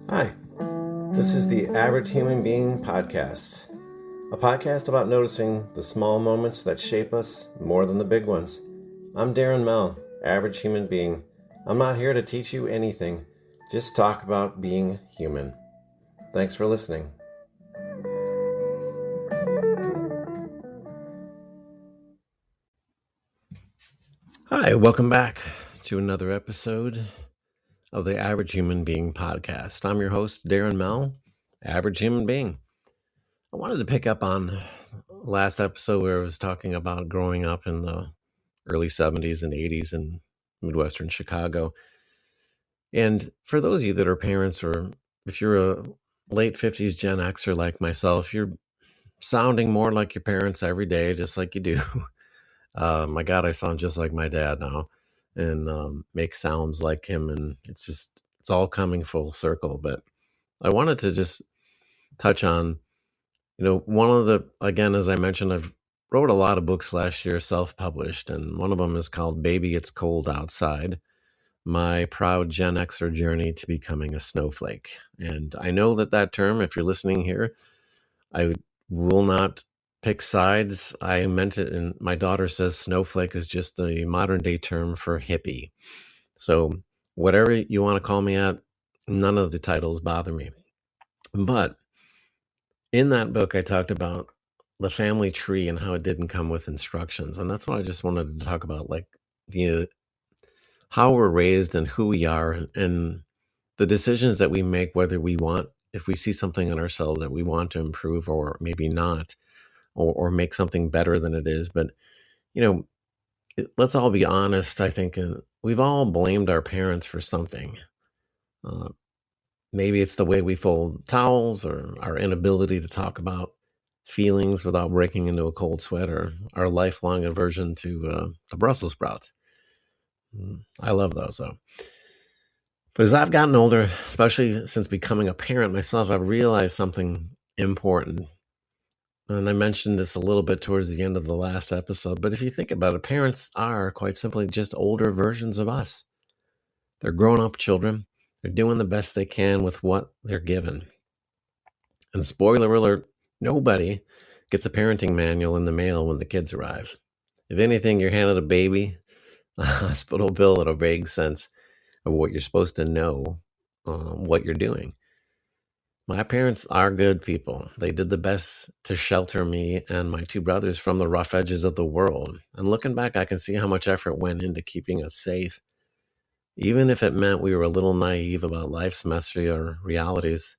Hi, this is the Average Human Being podcast, a podcast about noticing the small moments that shape us more than the big ones. I'm Darren Mell, Average Human Being. I'm not here to teach you anything, just talk about being human. Thanks for listening. Hi, welcome back to another episode of the Average Human Being podcast. I'm your host, Darren Mell, Average Human Being. I wanted to pick up on last episode where I was talking about growing up in the early 70s and 80s in Midwestern Chicago. And for those of you that are parents, or if you're a late 50s Gen Xer like myself, you're sounding more like your parents every day, just like you do. My God, I sound just like my dad now and make sounds like him. And it's all coming full circle. But I wanted to just touch on, one of the, again, as I mentioned, I've wrote a lot of books last year, self-published, and one of them is called Baby It's Cold Outside, My Proud Gen Xer Journey to Becoming a Snowflake. And I know that term, if you're listening here, I will not pick sides. I meant it, and my daughter says snowflake is just the modern day term for hippie. So whatever you want to call me at, none of the titles bother me. But in that book, I talked about the family tree and how it didn't come with instructions. And that's what I just wanted to talk about, like how we're raised and who we are and the decisions that we make, whether we want, if we see something in ourselves that we want to improve or maybe not, or make something better than it is. But, let's all be honest, I think, and we've all blamed our parents for something. Maybe it's the way we fold towels or our inability to talk about feelings without breaking into a cold sweat, or our lifelong aversion to Brussels sprouts. I love those, though. But as I've gotten older, especially since becoming a parent myself, I've realized something important. And I mentioned this a little bit towards the end of the last episode, but if you think about it, parents are quite simply just older versions of us. They're grown-up children. They're doing the best they can with what they're given. And spoiler alert, nobody gets a parenting manual in the mail when the kids arrive. If anything, you're handed a baby, a hospital bill, and a vague sense of what you're supposed to know, what you're doing. My parents are good people. They did the best to shelter me and my two brothers from the rough edges of the world. And looking back, I can see how much effort went into keeping us safe, even if it meant we were a little naive about life's messier realities.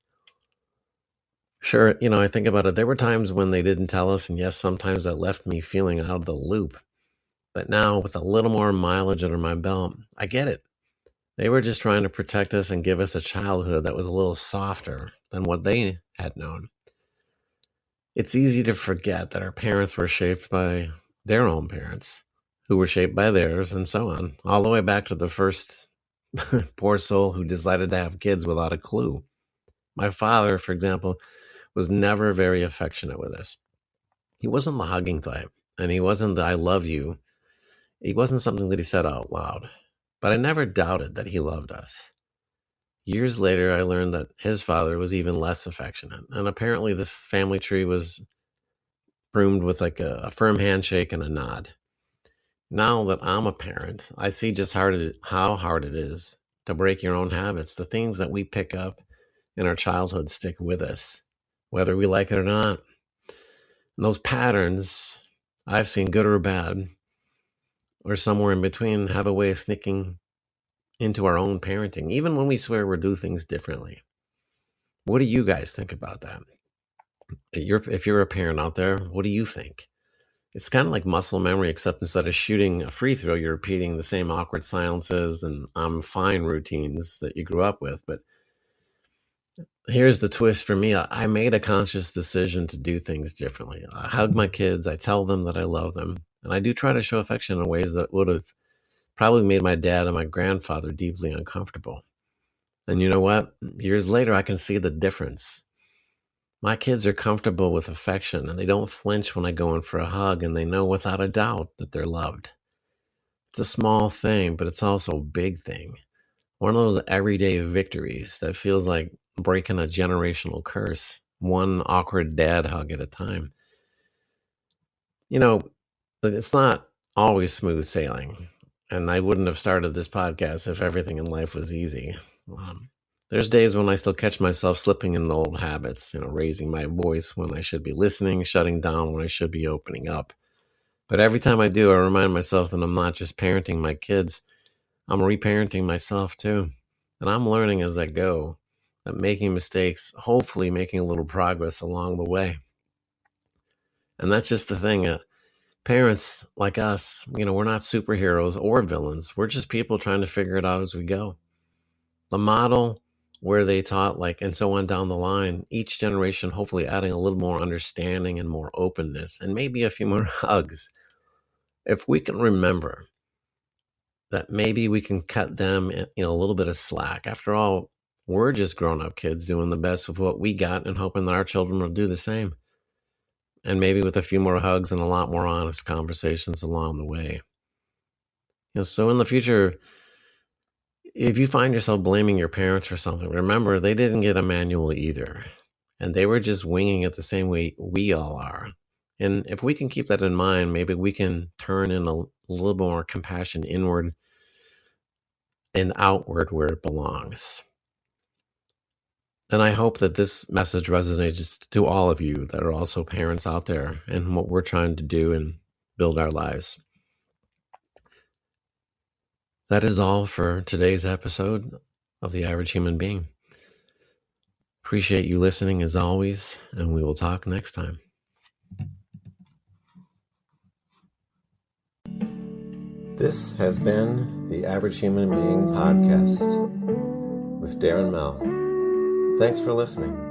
Sure, I think about it. There were times when they didn't tell us, and yes, sometimes that left me feeling out of the loop. But now, with a little more mileage under my belt, I get it. They were just trying to protect us and give us a childhood that was a little softer than what they had known. It's easy to forget that our parents were shaped by their own parents, who were shaped by theirs, and so on, all the way back to the first poor soul who decided to have kids without a clue. My father, for example, was never very affectionate with us. He wasn't the hugging type, and he wasn't the I love you. He wasn't something that he said out loud. But I never doubted that he loved us. Years later, I learned that his father was even less affectionate, and apparently the family tree was pruned with like a firm handshake and a nod. Now that I'm a parent, I see just how hard it is to break your own habits. The things that we pick up in our childhood stick with us, whether we like it or not. And those patterns, I've seen good or bad, or somewhere in between, have a way of sneaking into our own parenting, even when we swear we'll do things differently. What do you guys think about that? If you're a parent out there, what do you think? It's kind of like muscle memory, except instead of shooting a free throw, you're repeating the same awkward silences and I'm fine routines that you grew up with. But here's the twist for me. I made a conscious decision to do things differently. I hug my kids. I tell them that I love them. And I do try to show affection in ways that would have probably made my dad and my grandfather deeply uncomfortable. And you know what? Years later, I can see the difference. My kids are comfortable with affection, and they don't flinch when I go in for a hug, and they know without a doubt that they're loved. It's a small thing, but it's also a big thing. One of those everyday victories that feels like breaking a generational curse, one awkward dad hug at a time. You know, it's not always smooth sailing. And I wouldn't have started this podcast if everything in life was easy. There's days when I still catch myself slipping into old habits, raising my voice when I should be listening, shutting down when I should be opening up. But every time I do, I remind myself that I'm not just parenting my kids, I'm reparenting myself too. And I'm learning as I go, that making mistakes, hopefully making a little progress along the way. And that's just the thing. Parents like us, we're not superheroes or villains. We're just people trying to figure it out as we go. The model where they taught, and so on down the line, each generation hopefully adding a little more understanding and more openness and maybe a few more hugs. If we can remember that maybe we can cut them a little bit of slack. After all, we're just grown-up kids doing the best with what we got and hoping that our children will do the same. And maybe with a few more hugs and a lot more honest conversations along the way. So in the future, if you find yourself blaming your parents for something, remember they didn't get a manual either. And they were just winging it the same way we all are. And if we can keep that in mind, maybe we can turn in a little more compassion inward and outward where it belongs. And I hope that this message resonates to all of you that are also parents out there and what we're trying to do and build our lives. That is all for today's episode of The Average Human Being. Appreciate you listening as always, and we will talk next time. This has been the Average Human Being podcast with Darren Mel. Thanks for listening.